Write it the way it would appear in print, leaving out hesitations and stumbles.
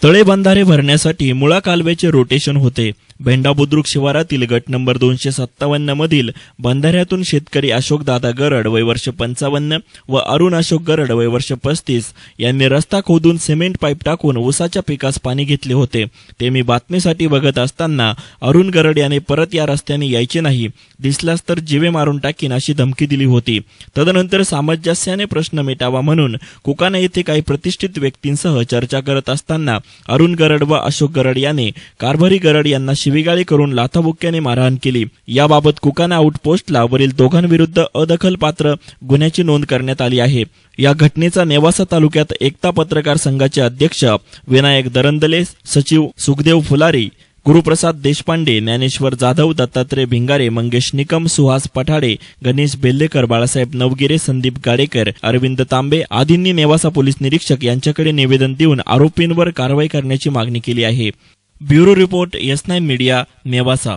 तळे बंधारे भरण्यासाठी मुळा कालव्याचे रोटेशन होते। भेंडा बुद्रुक शिवारातील गट नंबर 257 मधील बंधाऱ्यातून शेतकरी अशोकदादा गरड वय वर्ष 55 व अरुण अशोक गरड वय वर्ष 35 यांनी रस्ता खोदून सिमेंट पाईप टाकून ऊसाच्या पिकास पाणी घेतले होते। ते मी बातमीसाठी बघत असताना अरुण गरड याने परत या रस्त्याने यायचे नाही, दिसलास तर जीवे मारून टाकीन अशी धमकी दिली होती। तदनंतर सामंजस्याने प्रश्न मिटावा म्हणून कुकाना येथे काही प्रतिष्ठित व्यक्तींसह चर्चा करत असताना अरुण गरड व अशोक गरड याने कारभारी गरड यांना शिवीगाळी करून लाथाबुक्क्याने मारहाण केली। याबाबत कुकाना आउटपोस्टला वरील दोघांविरुद्ध अदखलपात्र गुन्ह्याची नोंद करण्यात आली आहे। या घटनेचा नेवासा तालुक्यात एकता पत्रकार संघाचे अध्यक्ष विनायक दरंदले, सचिव सुखदेव फुलारी, गुरुप्रसाद देशपांडे, ज्ञानेश्वर जाधव, दत्तात्रय भिंगारे, मंगेश निकम, सुहास पठाडे, गणेश बेल्लेकर, बाळासाहेब नवगिरे, संदीप गाडेकर, अरविंद तांबे आदींनी नेवासा पोलीस निरीक्षक यांच्याकडे निवेदन देऊन आरोपींवर कारवाई करण्याची मागणी केली आहे। Bureau report, S9 media, Nevasa.